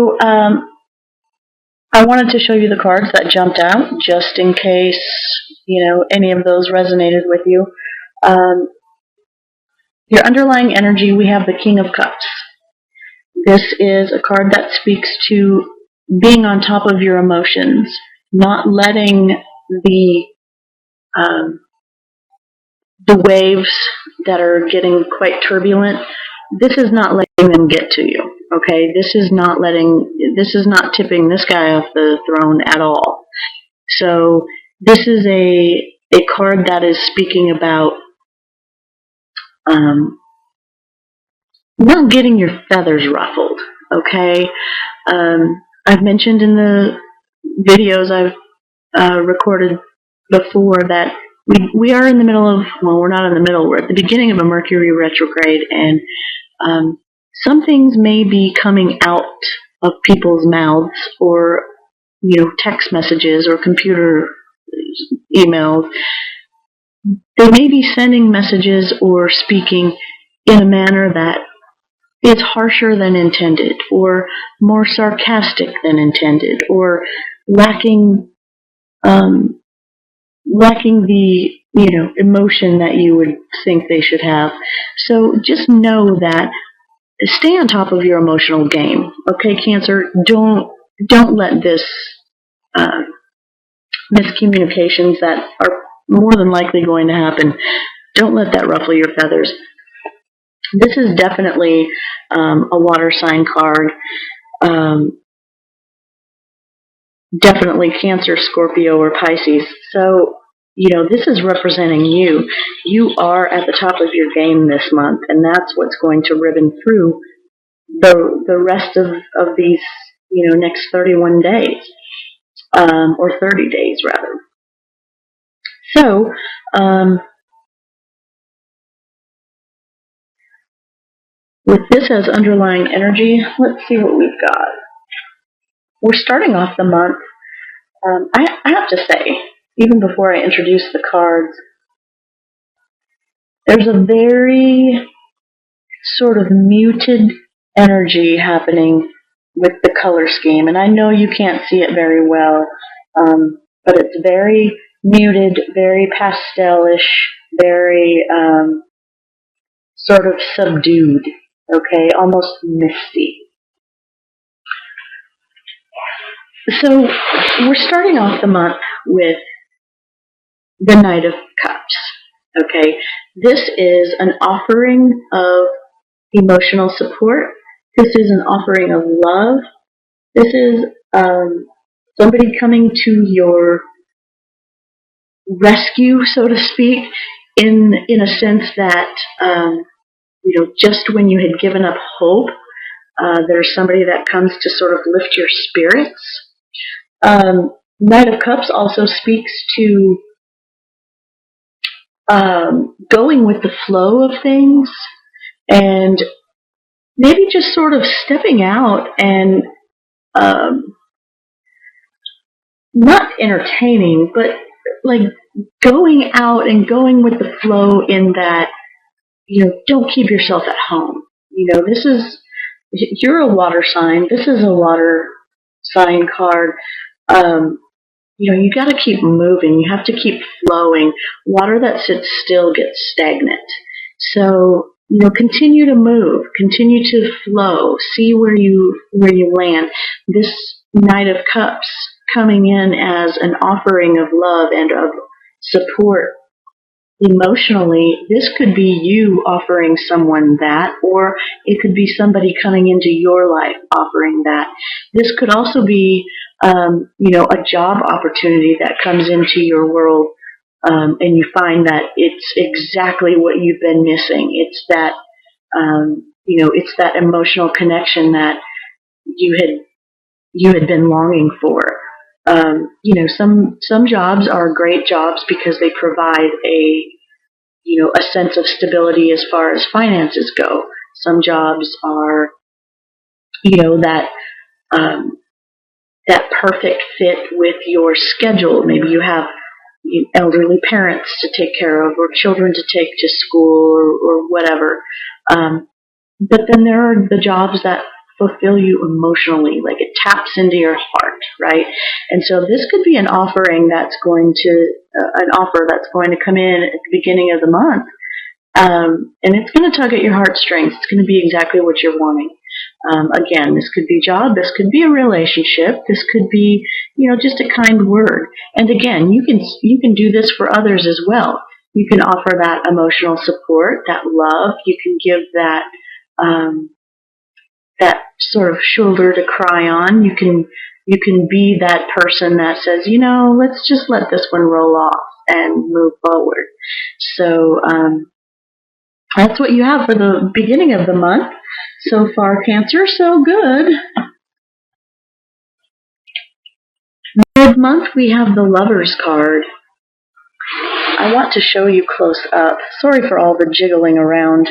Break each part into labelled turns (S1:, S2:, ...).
S1: So I wanted to show you the cards that jumped out, just in case any of those resonated with you. Your underlying energy, we have the King of Cups. This is a card that speaks to being on top of your emotions, not letting the waves that are getting quite turbulent. This is not letting them get to you. Okay, this is not tipping this guy off the throne at all. So this is a card that is speaking about not getting your feathers ruffled. Okay, I've mentioned in the videos I've recorded before that we are in the middle of, well, we're not in the middle, we're at the beginning of a Mercury retrograde, and some things may be coming out of people's mouths, or text messages or computer emails. They may be sending messages or speaking in a manner that is harsher than intended, or more sarcastic than intended, or lacking the emotion that you would think they should have. So just know that, stay on top of your emotional game. Okay, Cancer, don't let this miscommunications that are more than likely going to happen, don't let that ruffle your feathers. This is definitely a water sign card. Definitely Cancer, Scorpio, or Pisces. So, this is representing you. You are at the top of your game this month, and that's what's going to ribbon through the rest of these, next 31 days, or 30 days, rather. So, with this as underlying energy, let's see what we've got. We're starting off the month. I have to say, even before I introduce the cards, there's a very sort of muted energy happening with the color scheme. And I know you can't see it very well, but it's very muted, very pastelish, very sort of subdued, okay, almost misty. So we're starting off the month with the Knight of Cups. Okay, this is an offering of emotional support. This is an offering of love. This is somebody coming to your rescue, so to speak, in a sense that just when you had given up hope, there's somebody that comes to sort of lift your spirits. Knight of Cups also speaks to going with the flow of things, and maybe just sort of stepping out and not entertaining, but like going out and going with the flow, in that, don't keep yourself at home. You're a water sign. This is a water sign card. You got to keep moving. You have to keep flowing. Water that sits still gets stagnant. So, continue to move, continue to flow, see where you land. This Knight of Cups coming in as an offering of love and of support emotionally. This could be you offering someone that, or it could be somebody coming into your life offering that. This could also be a job opportunity that comes into your world, and you find that it's exactly what you've been missing. It's that it's that emotional connection that you had been longing for. Some jobs are great jobs because they provide a sense of stability as far as finances go. Some jobs are that perfect fit with your schedule. Maybe you have elderly parents to take care of, or children to take to school, or whatever. But then there are the jobs that fulfill you emotionally, like it taps into your heart, right? And so this could be an offering that's going to, an offer that's going to come in at the beginning of the month. And it's going to tug at your heartstrings. It's going to be exactly what you're wanting. Again, this could be job, this could be a relationship, this could be, just a kind word. And again, you can do this for others as well. You can offer that emotional support, that love. You can give that that sort of shoulder to cry on. You can be that person that says, let's just let this one roll off and move forward. So that's what you have for the beginning of the month. So far, Cancer, so good. Mid-month, we have the Lovers card. I want to show you close up. Sorry for all the jiggling around.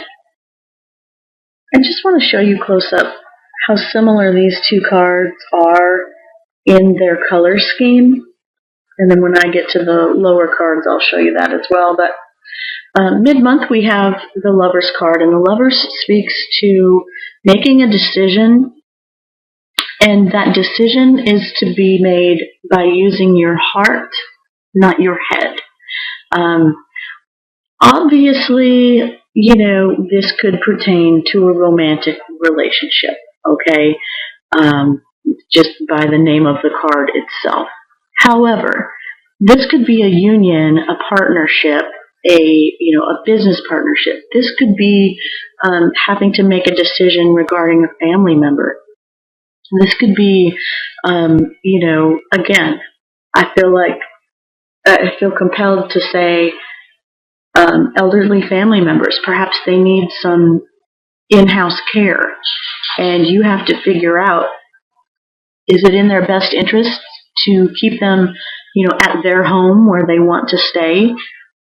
S1: I just want to show you close up how similar these two cards are in their color scheme. And then when I get to the lower cards, I'll show you that as well. But mid-month, we have the Lovers card. And the Lovers speaks to making a decision. And that decision is to be made by using your heart, not your head. Obviously, this could pertain to a romantic relationship, okay? Just by the name of the card itself. However, this could be a union, a partnership, a business partnership. This could be having to make a decision regarding a family member. This could be, again, I feel compelled to say elderly family members. Perhaps they need some in-house care, and you have to figure out, is it in their best interest to keep them, at their home where they want to stay,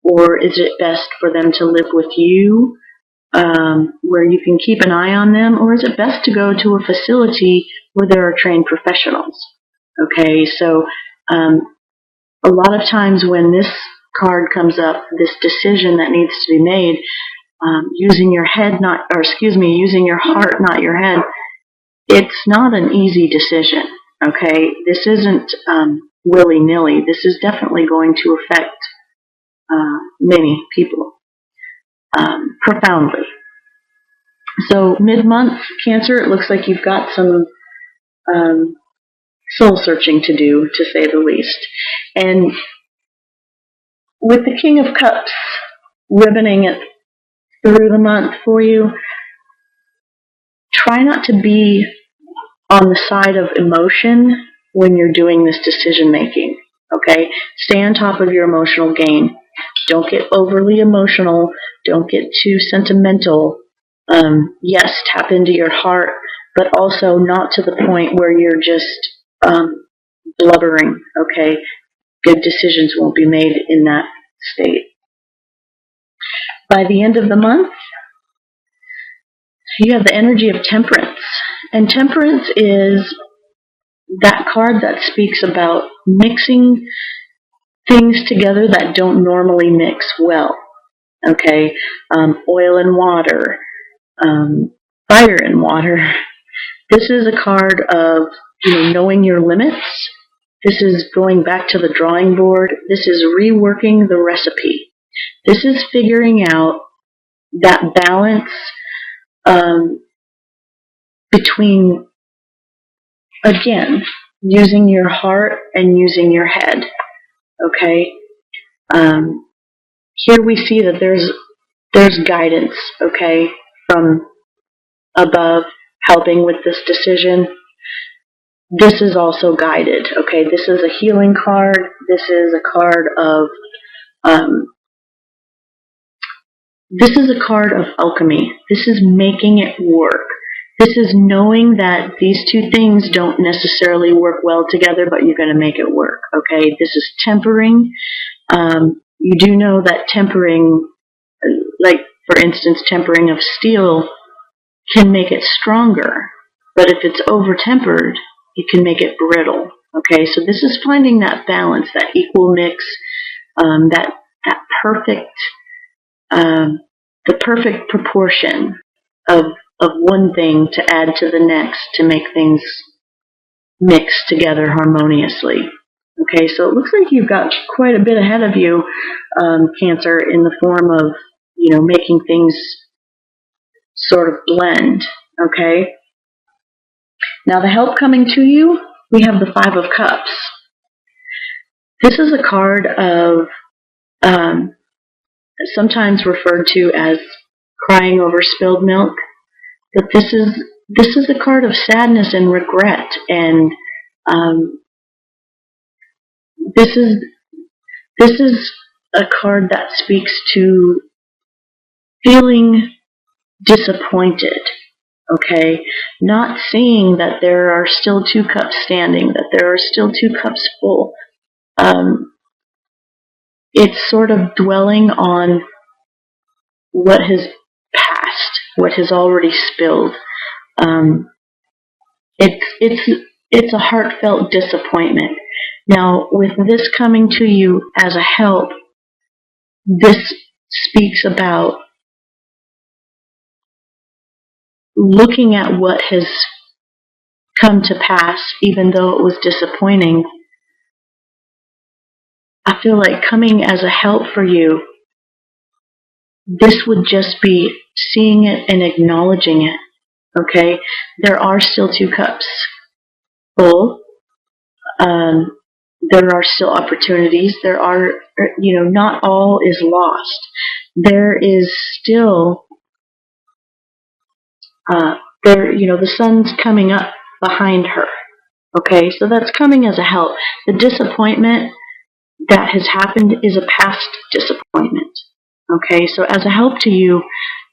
S1: or is it best for them to live with you, where you can keep an eye on them, or is it best to go to a facility where there are trained professionals? Okay, so a lot of times when this card comes up, this decision that needs to be made, using your heart, not your head, it's not an easy decision. Okay, this isn't willy-nilly. This is definitely going to affect many people profoundly. So mid-month, Cancer, it looks like you've got some soul searching to do, to say the least. And with the King of Cups ribboning it through the month for you, try not to be on the side of emotion when you're doing this decision making. Okay? Stay on top of your emotional game. Don't get overly emotional. Don't get too sentimental. Yes, tap into your heart, but also not to the point where you're just blubbering. Okay? Good decisions won't be made in that state. By the end of the month, you have the energy of Temperance. And Temperance is that card that speaks about mixing things together that don't normally mix well. Okay? Oil and water, fire and water. This is a card of knowing your limits. This is going back to the drawing board. This is reworking the recipe. This is figuring out that balance between, again, using your heart and using your head. Okay? Here we see that there's guidance, okay, from above helping with this decision. This is also guided, okay? This is a healing card. This is a card of alchemy. This is making it work. This is knowing that these two things don't necessarily work well together, but you're going to make it work, okay? This is tempering. You do know that tempering, like, for instance, tempering of steel can make it stronger, but if it's over-tempered, it can make it brittle, okay? So this is finding that balance, that equal mix, that perfect, the perfect proportion of of one thing to add to the next to make things mix together harmoniously. Okay, so it looks like you've got quite a bit ahead of you, Cancer, in the form of, making things sort of blend. Okay, now the help coming to you, we have the Five of Cups. This is a card of sometimes referred to as crying over spilled milk, but this is a card of sadness and regret, and this is a card that speaks to feeling disappointed, okay? Not seeing that there are still two cups standing, that there are still two cups full. It's sort of dwelling on what has passed, what has already spilled. It's a heartfelt disappointment. Now, with this coming to you as a help, this speaks about looking at what has come to pass, even though it was disappointing. I feel like coming as a help for you, this would just be seeing it and acknowledging it. Okay? There are still two cups full. There are still opportunities. There are, not all is lost. There is still, the sun's coming up behind her. Okay, so that's coming as a help. The disappointment that has happened is a past disappointment. Okay, so as a help to you,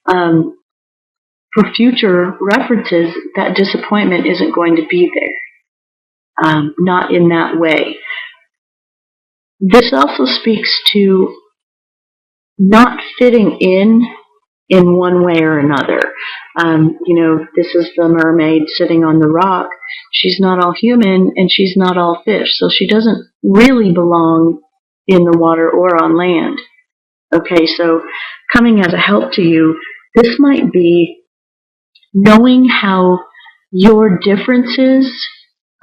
S1: for future references, that disappointment isn't going to be there. Not in that way. This also speaks to not fitting in one way or another. This is the mermaid sitting on the rock. She's not all human and she's not all fish, so she doesn't really belong in the water or on land. Okay, so coming as a help to you, this might be knowing how your differences,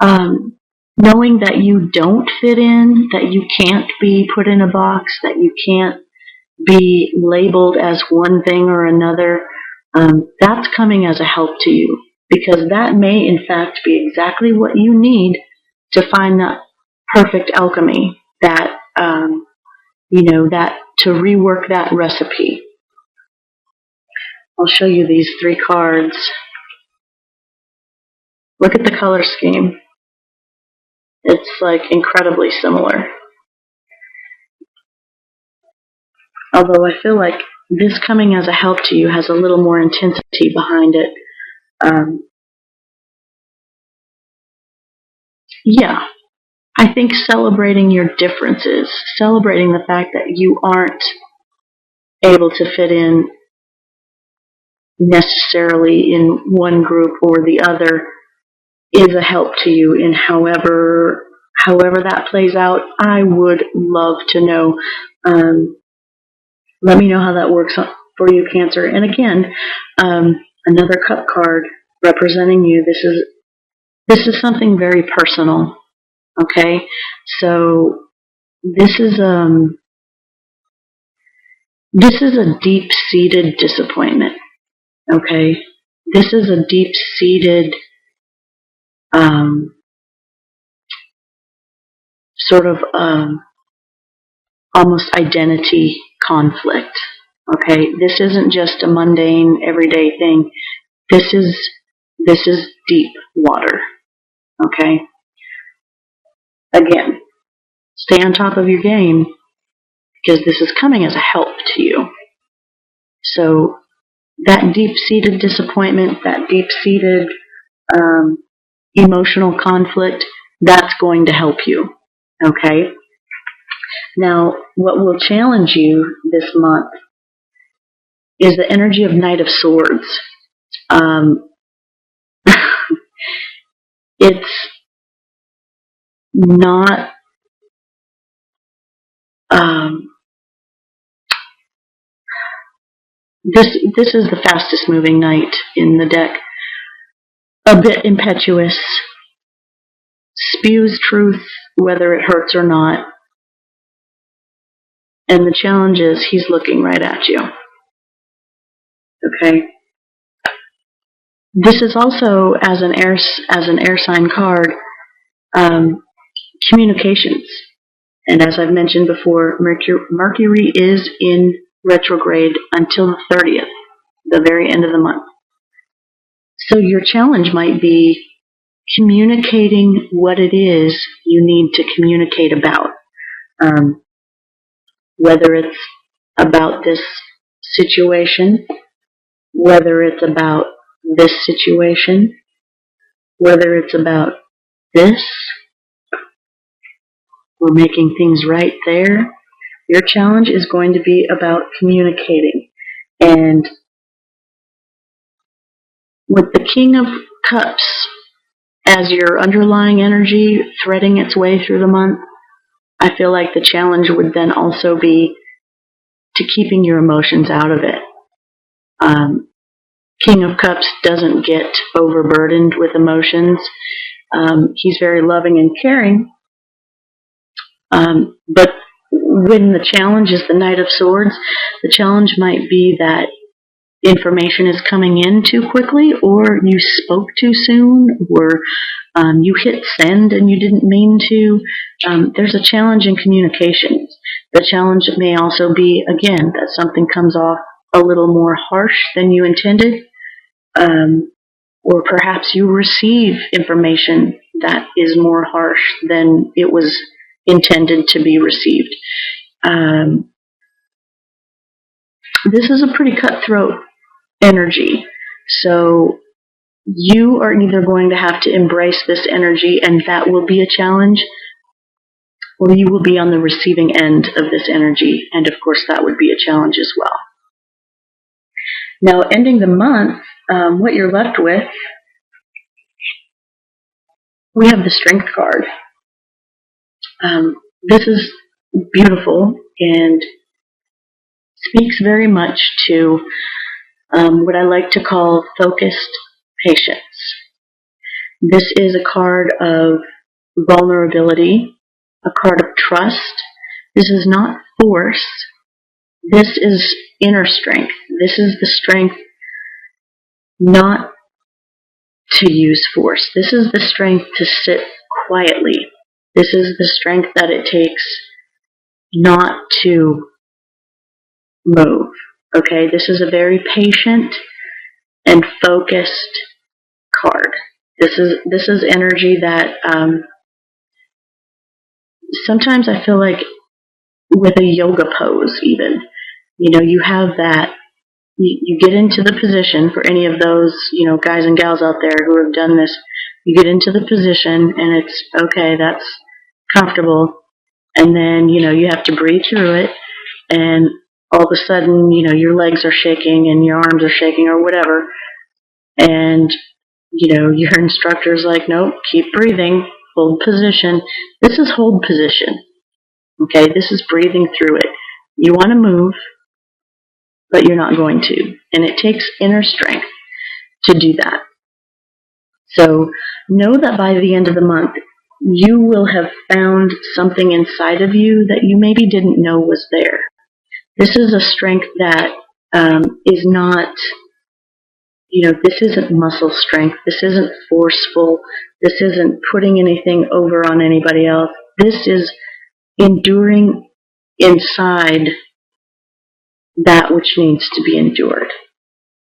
S1: knowing that you don't fit in, that you can't be put in a box, that you can't be labeled as one thing or another, that's coming as a help to you, because that may in fact be exactly what you need to find that perfect alchemy, that that to rework that recipe. I'll show you these three cards. Look at the color scheme. It's like incredibly similar. Although I feel like this coming as a help to you has a little more intensity behind it. I think celebrating your differences, celebrating the fact that you aren't able to fit in necessarily in one group or the other, is a help to you in however that plays out. I would love to know. Let me know how that works for you, Cancer. And again, another cup card representing you. This is something very personal. Okay, so this is a deep-seated disappointment. Okay, this is a deep-seated sort of almost identity conflict. Okay, this isn't just a mundane, everyday thing. This is deep water. Okay. Again, stay on top of your game, because this is coming as a help to you. So that deep-seated disappointment, that deep-seated emotional conflict, that's going to help you. Okay? Now, what will challenge you this month is the energy of Knight of Swords. It's not This is the fastest moving knight in the deck. A bit impetuous, spews truth whether it hurts or not. And the challenge is he's looking right at you. Okay. This is also, as an air sign card, communications. And as I've mentioned before, Mercury is in retrograde until the 30th, the very end of the month. So your challenge might be communicating what it is you need to communicate about. Whether it's about this situation, whether it's about this situation, whether it's about this, or making things right there. Your challenge is going to be about communicating. And with the King of Cups as your underlying energy threading its way through the month, I feel like the challenge would then also be to keeping your emotions out of it. King of Cups doesn't get overburdened with emotions. He's very loving and caring. But when the challenge is the Knight of Swords, the challenge might be that information is coming in too quickly, or you spoke too soon, or you hit send and you didn't mean to. There's a challenge in communications. The challenge may also be, again, that something comes off a little more harsh than you intended, or perhaps you receive information that is more harsh than it was intended to be received. This is a pretty cutthroat energy. So you are either going to have to embrace this energy, and that will be a challenge, or you will be on the receiving end of this energy, and of course that would be a challenge as well. Now, ending the month, what you're left with, we have the Strength card. This is beautiful and speaks very much to what I like to call focused patience. This is a card of vulnerability, a card of trust. This is not force. This is inner strength. This is the strength not to use force. This is the strength to sit quietly. This is the strength that it takes not to move. Okay, this is a very patient and focused card. This is energy that sometimes I feel like with a yoga pose even, you have that, you get into the position, for any of those, guys and gals out there who have done this, you get into the position and it's okay, that's comfortable, and then, you have to breathe through it, and all of a sudden, your legs are shaking and your arms are shaking or whatever, and, your instructor's like, nope, keep breathing, hold position. This is hold position, okay? This is breathing through it. You want to move, but you're not going to, and it takes inner strength to do that. So know that by the end of the month, you will have found something inside of you that you maybe didn't know was there. This is a strength that is not, this isn't muscle strength. This isn't forceful. This isn't putting anything over on anybody else. This is enduring inside that which needs to be endured.